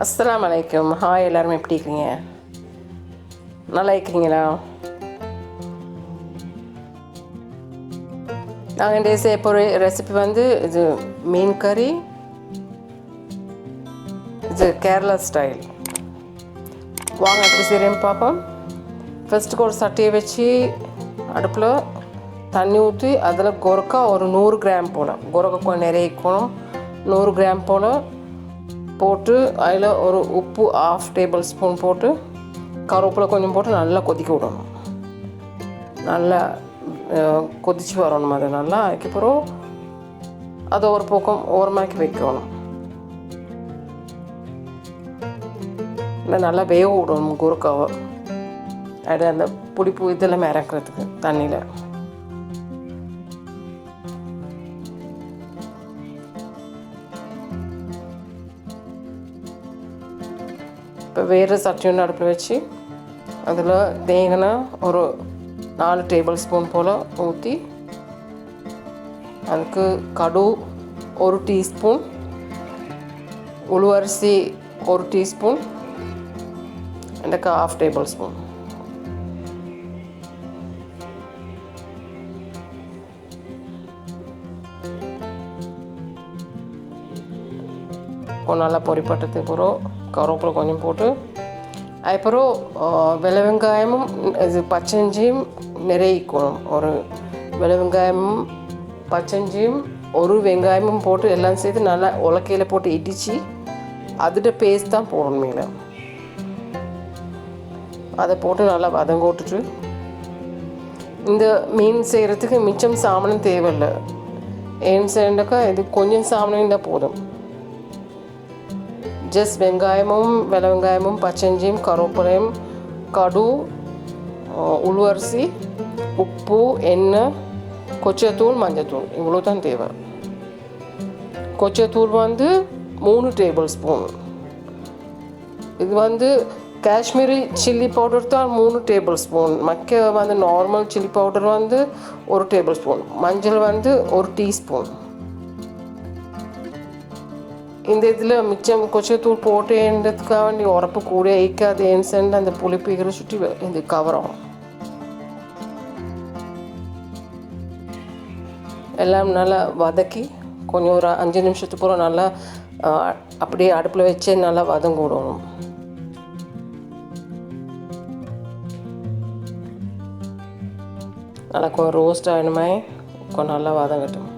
அஸ்ஸலாமு அலைக்கும். ஹாய், எல்லோரும் எப்படி இருக்கீங்க? நல்லா இருக்கிறீங்களா? நாங்கள் இன்றைய செய்ய போகிற ரெசிபி வந்து இது மீன் கறி. இது கேரளா ஸ்டைல். வாங்க எப்படி செய்கிறேன்னு பார்ப்போம். ஃபஸ்ட்டுக்கு ஒரு சட்டியை வச்சு அடுப்பில் தண்ணி ஊற்றி அதில் கொரக்கா ஒரு 100 கிராம் போல், கொரக்கா கொஞ்சம் நிறைய இருக்கணும், 100 கிராம் போல் போட்டு அதில் ஒரு உப்பு 1/2 டேபிள் ஸ்பூன் போட்டு கருவேப்பிலை கொஞ்சம் போட்டு நல்லா கொதிக்க விடணும். நல்லா கொதிச்சு வரணும். அது நல்லா அதுக்கப்புறம் அதை ஒரு பக்கம் ஓரமாக்கி வைக்கணும். இல்லை நல்லா வேக விடணும் குறுக்காவை. அது அந்த புளிப்பு இதெல்லாம் இறக்குறதுக்கு தண்ணியில். இப்போ வேறு சட்டி ஒன்று அடுப்பில் வச்சு அதில் தேங்காய் ஒரு 4 டேபிள் ஸ்பூன் போல் ஊற்றி அதுக்கு கடு 1 டீஸ்பூன், உளுவரிசி 1 டீஸ்பூன், எனக்கு 1/2 டேபிள் ஸ்பூன், நல்லா பொரிப்பட்டதுக்கு அப்புறம் கருவேப்பிலை கொஞ்சம் போட்டு அதுக்கப்புறம் வெள்ளை வெங்காயமும் இது பச்சைஞ்சியும் நிறையணும். ஒரு வெள்ளை வெங்காயமும் பச்சைஞ்சியும் ஒரு வெங்காயமும் போட்டு எல்லாம் சேர்த்து நல்லா உலக்கையில் போட்டு இடித்து அதோட பேஸ்ட் தான் போடணும் மேலே. அதை போட்டு நல்லா வதங்க விட்டுட்டு இந்த மீன் செய்கிறதுக்கு மிச்சம் சாமனும் தேவையில்லை. ஏன்னு செய்யண்டாக்கா இது கொஞ்சம் சாமனம் இருந்தால் போதும். ஜஸ்ட் வெங்காயமும் வெள்ளை வெங்காயமும் பச்சைஞ்சியும் கருவேப்பிலையும் கடு உளுவரிசி உப்பு எண்ணெய் கொச்சத்தூள் மஞ்சத்தூள் இவ்வளோ தான் தேவை. கொச்சத்தூள் வந்து 3 டேபிள் ஸ்பூன். இது வந்து காஷ்மீரி சில்லி பவுடர் தான் 3 டேபிள் ஸ்பூன். மக்க வந்து நார்மல் சில்லி பவுடர் வந்து 1 டேபிள் ஸ்பூன். மஞ்சள் வந்து 1 டீஸ்பூன். இந்த இதில் மிச்சம் கொச்சத்தூள் போட்டேன்றதுக்காக வேண்டி உரப்பு கூட வைக்காது. ஏன்சென்ட் அந்த புளிப்பு சுற்றி இது கவரும். எல்லாம் நல்லா வதக்கி கொஞ்சம் ஒரு 5 நிமிஷத்துக்கு பூரா நல்லா அப்படியே அடுப்பில் வச்சே நல்லா வதங்க விடணும். நல்லா கொஞ்சம் ரோஸ்ட் ஆகணுமே, கொஞ்சம் நல்லா வதங்கட்டும்.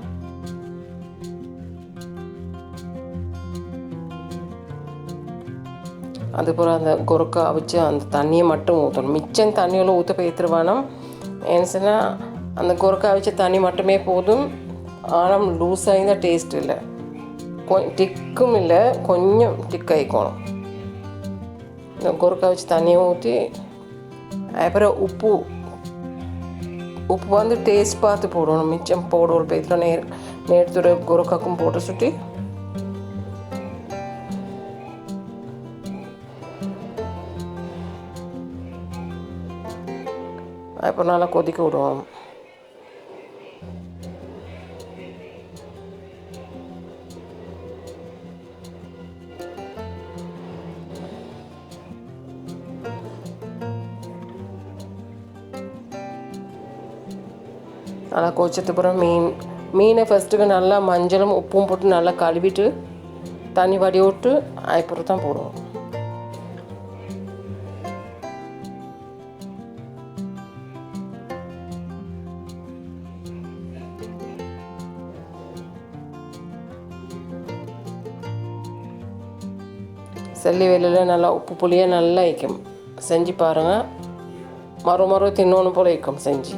அதுக்கப்புறம் அந்த கொரக்கா வச்சு அந்த தண்ணியை மட்டும் ஊற்றணும். மிச்சம் தண்ணியில் ஊற்ற பேத்துருவானோம். ஏன்னுச்சுன்னா அந்த கொரக்கா வச்ச தண்ணி மட்டுமே போதும். ஆனால் லூஸாக தான் டேஸ்ட் இல்லை, கொஞ்சம் டிக்கும் இல்லை, கொஞ்சம் டிக் ஆகிக்கணும். இந்த கொரக்கா வச்சு தண்ணியை ஊற்றி அப்புறம் உப்பு வந்து டேஸ்ட் பார்த்து போடணும். மிச்சம் போட ஒரு பேத்தில் நேரத்தோட கொரக்காக்கும் போட்டு சுட்டி அப்புறம் நல்லா கொதிக்க விடுவோம். நல்லா கொதிச்சதுக்கு அப்புறம் மீனை ஃபஸ்ட்டுக்கு நல்லா மஞ்சளும் உப்பும் போட்டு நல்லா கழுவிட்டு தண்ணி வடி விட்டு அதுக்கப்புறம் தான் போடுவோம். செல்லி வேலையில் நல்லா உப்பு புளியாக நல்லா வைக்கும். செஞ்சு பாருங்கள். மறு தின்னோன்னு போல் வைக்கும் செஞ்சு.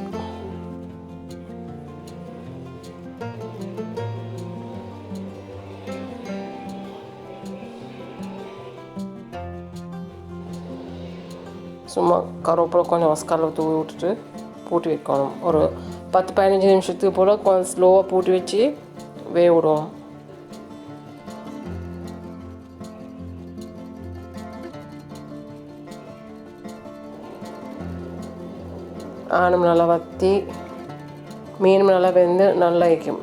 சும்மா கருவேப்பிலை கொஞ்சம் வசக்காலில் தூவி விட்டுட்டு பூட்டி வைக்கணும். ஒரு 10-15 நிமிஷத்துக்கு போல் கொஞ்சம் ஸ்லோவாக பூட்டி வச்சு வேக விடுவோம். ஆனும் நல்லா வற்றி மீனும் நல்லா வெந்து நல்லா வைக்கும்.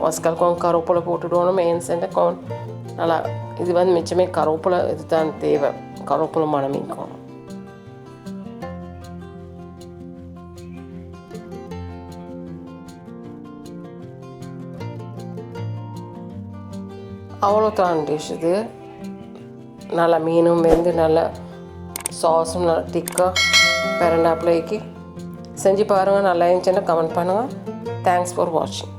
வாஸ்கால் கொஞ்சம் கருவேப்பிலை போட்டுடுவோம். மெயின் சென்டர் நல்லா இது வந்து மிச்சமே கருவேப்பிலை இதுதான் தேவை. கருவேப்பிலை மணமிக்கும். அவ்வளோதான் டிஷ் இது. நல்லா மீனும் வெந்து நல்லா சாஸும் நல்லா திக்காக பிரண்டாப்பிள்ளைக்கு செஞ்சு பாருங்கள். நல்லா இருந்துச்சுன்னா கமெண்ட் பண்ணுங்கள். தேங்க்ஸ் ஃபார் வாட்சிங்.